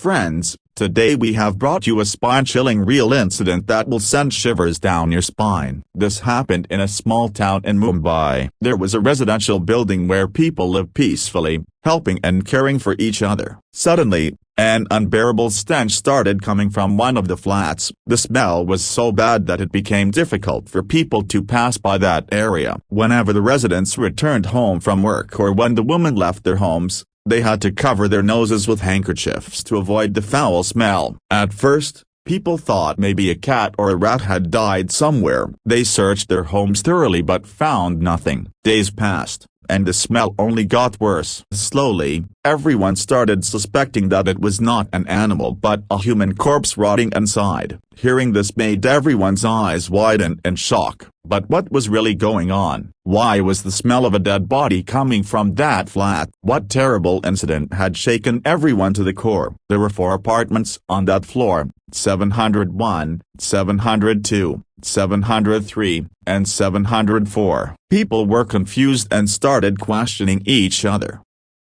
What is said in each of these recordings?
friends, today we have brought you a spine-chilling real incident that will send shivers down your spine. This happened in a small town in Mumbai. There was a residential building where people lived peacefully, helping and caring for each other. Suddenly, an unbearable stench started coming from one of the flats. The smell was so bad that it became difficult for people to pass by that area. Whenever the residents returned home from work or when the women left their homes, they had to cover their noses with handkerchiefs to avoid the foul smell. At first, people thought maybe a cat or a rat had died somewhere. They searched their homes thoroughly but found nothing. Days passed, and the smell only got worse. Slowly, everyone started suspecting that it was not an animal but a human corpse rotting inside. Hearing this made everyone's eyes widen in shock. But what was really going on? Why was the smell of a dead body coming from that flat? What terrible incident had shaken everyone to the core? There were 4 apartments on that floor: 701, 702, 703, and 704. People were confused and started questioning each other.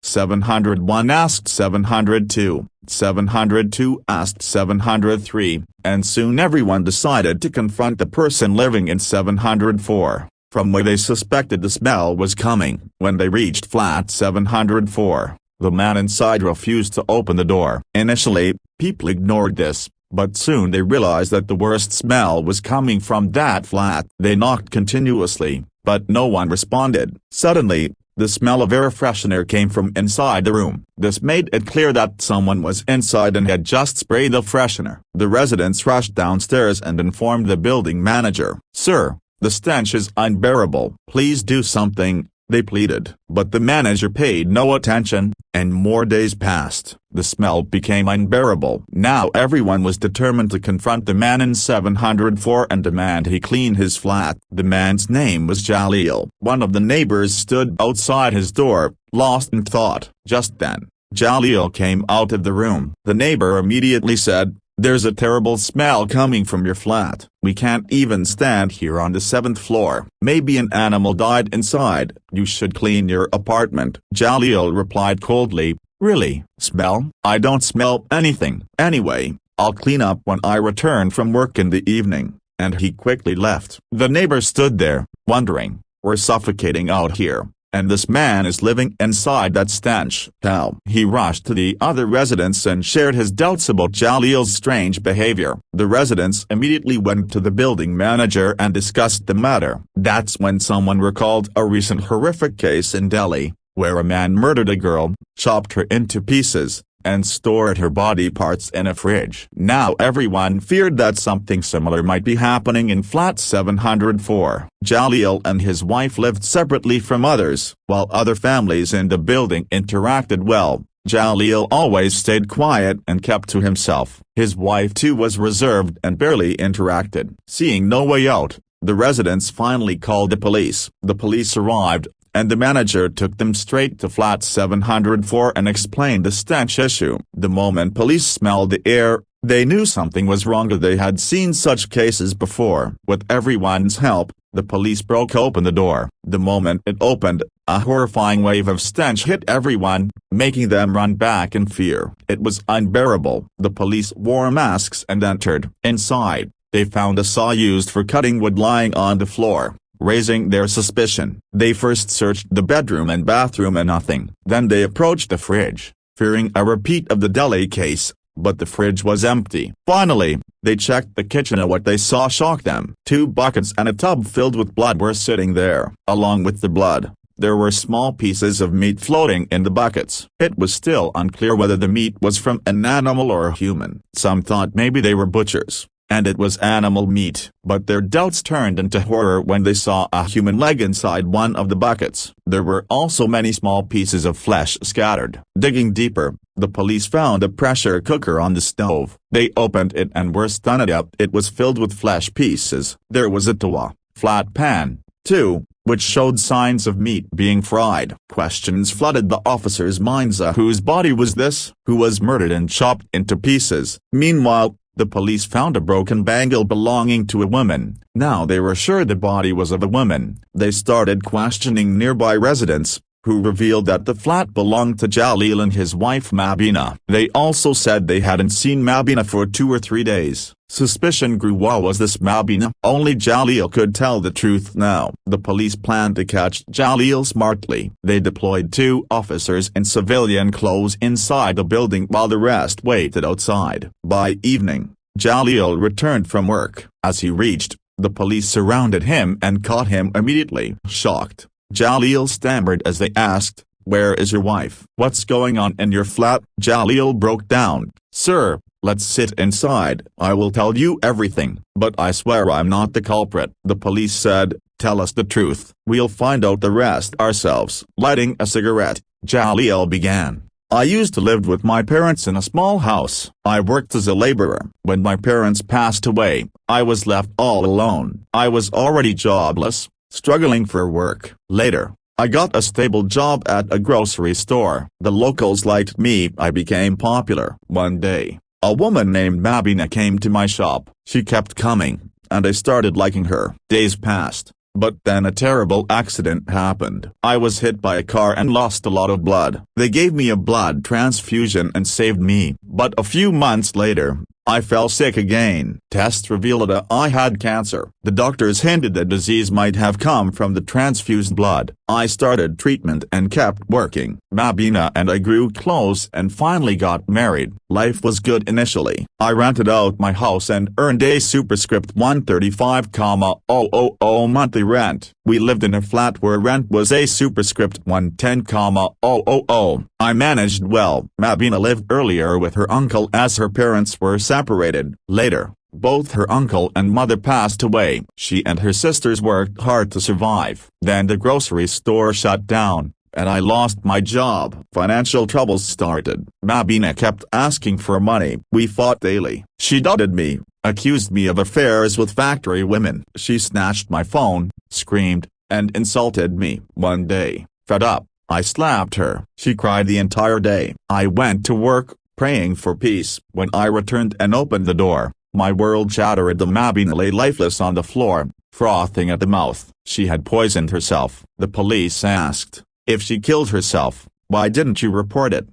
701 asked 702, 702 asked 703, and soon everyone decided to confront the person living in 704, from where they suspected the smell was coming. When they reached flat 704, the man inside refused to open the door. Initially, people ignored this, but soon they realized that the worst smell was coming from that flat. They knocked continuously, but no one responded. Suddenly, the smell of air freshener came from inside the room. This made it clear that someone was inside and had just sprayed the freshener. The residents rushed downstairs and informed the building manager. "Sir, the stench is unbearable. Please do something," they pleaded. But the manager paid no attention, and more days passed. The smell became unbearable. Now everyone was determined to confront the man in 704 and demand he clean his flat. The man's name was Jalil. One of the neighbors stood outside his door, lost in thought. Just then, Jalil came out of the room. The neighbor immediately said, "There's a terrible smell coming from your flat. We can't even stand here on the 7th floor. Maybe an animal died inside. You should clean your apartment." Jalil replied coldly, "Really? Smell? I don't smell anything. Anyway, I'll clean up when I return from work in the evening," and he quickly left. The neighbor stood there, wondering, "We're suffocating out here, and this man is living inside that stench. How?" He rushed to the other residents and shared his doubts about Jalil's strange behavior. The residents immediately went to the building manager and discussed the matter. That's when someone recalled a recent horrific case in Delhi, where a man murdered a girl, chopped her into pieces, and stored her body parts in a fridge. Now everyone feared that something similar might be happening in flat 704. Jalil and his wife lived separately from others. While other families in the building interacted well, Jalil always stayed quiet and kept to himself. His wife too was reserved and barely interacted. Seeing no way out, the residents finally called the police. The police arrived, and the manager took them straight to flat 704 and explained the stench issue. The moment police smelled the air, they knew something was wrong. They had seen such cases before. With everyone's help, the police broke open the door. The moment it opened, a horrifying wave of stench hit everyone, making them run back in fear. It was unbearable. The police wore masks and entered. Inside, they found a saw used for cutting wood lying on the floor, raising their suspicion. They first searched the bedroom and bathroom and nothing. Then they approached the fridge, fearing a repeat of the Delhi case, but the fridge was empty. Finally, they checked the kitchen and what they saw shocked them. 2 buckets and a tub filled with blood were sitting there. Along with the blood, there were small pieces of meat floating in the buckets. It was still unclear whether the meat was from an animal or a human. Some thought maybe they were butchers, and it was animal meat. But their doubts turned into horror when they saw a human leg inside one of the buckets. There were also many small pieces of flesh scattered. Digging deeper, the police found a pressure cooker on the stove. They opened it and were stunned. It was filled with flesh pieces. There was a tawa, flat pan, too, which showed signs of meat being fried. Questions flooded the officers' minds. Whose body was this? Who was murdered and chopped into pieces? Meanwhile, the police found a broken bangle belonging to a woman. Now they were sure the body was of a woman. They started questioning nearby residents, who revealed that the flat belonged to Jalil and his wife Mabina. They also said they hadn't seen Mabina for 2 or 3 days. Suspicion grew. What was this Mabina? Only Jalil could tell the truth now. The police planned to catch Jalil smartly. They deployed 2 officers in civilian clothes inside the building while the rest waited outside. By evening, Jalil returned from work. As he reached, the police surrounded him and caught him immediately. Shocked, Jalil stammered as they asked, "Where is your wife? What's going on in your flat?" Jalil broke down. "Sir, let's sit inside. I will tell you everything, but I swear I'm not the culprit." The police said, "Tell us the truth. We'll find out the rest ourselves." Lighting a cigarette, Jalil began. "I used to live with my parents in a small house. I worked as a laborer. When my parents passed away, I was left all alone. I was already jobless, struggling for work. Later, I got a stable job at a grocery store. The locals liked me. I became popular. One day, a woman named Mabina came to my shop. She kept coming, and I started liking her. Days passed. But then a terrible accident happened. I was hit by a car and lost a lot of blood. They gave me a blood transfusion and saved me. But a few months later, I fell sick again. Tests revealed that I had cancer. The doctors hinted the disease might have come from the transfused blood. I started treatment and kept working. Mabina and I grew close and finally got married. Life was good initially. I rented out my house and earned a superscript 135,000 monthly rent. We lived in a flat where rent was a superscript 110,000. I managed well. Mabina lived earlier with her uncle as her parents were separated. Later, both her uncle and mother passed away. She and her sisters worked hard to survive. Then the grocery store shut down, and I lost my job. Financial troubles started. Mabina kept asking for money. We fought daily. She doubted me, accused me of affairs with factory women. She snatched my phone, screamed, and insulted me. One day, fed up, I slapped her. She cried the entire day. I went to work, praying for peace. When I returned and opened the door, my world shattered. The Mabina lay lifeless on the floor, frothing at the mouth. She had poisoned herself. The police asked, "If she killed herself, why didn't you report it?"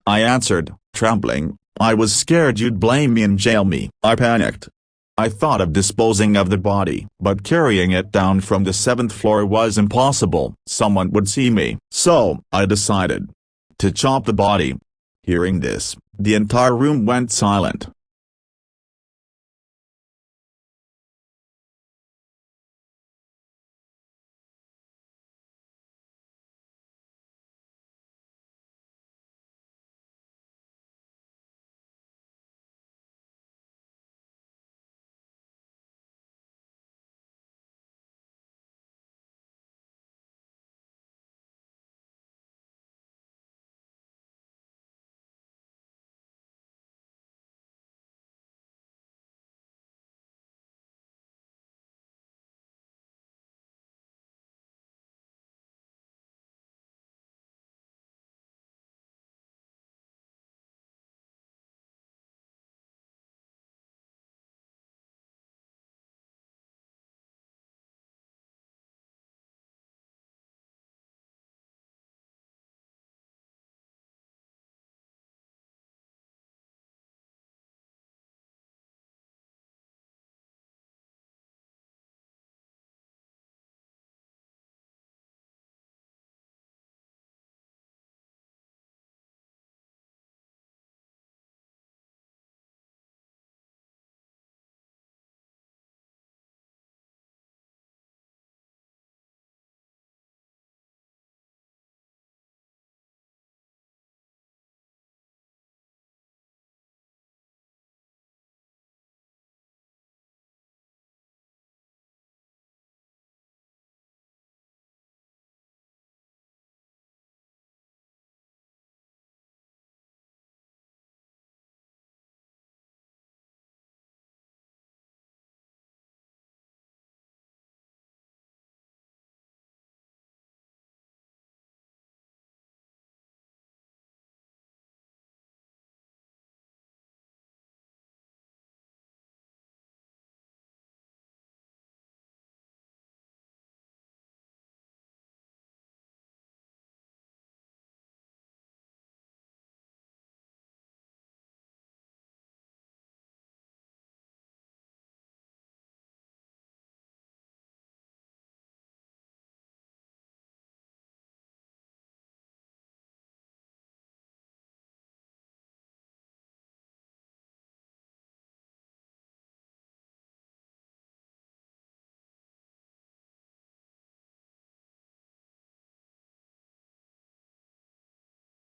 I answered, trembling, "I was scared you'd blame me and jail me." I panicked. I thought of disposing of the body, but carrying it down from the 7th floor was impossible. Someone would see me. So, I decided to chop the body. Hearing this, the entire room went silent.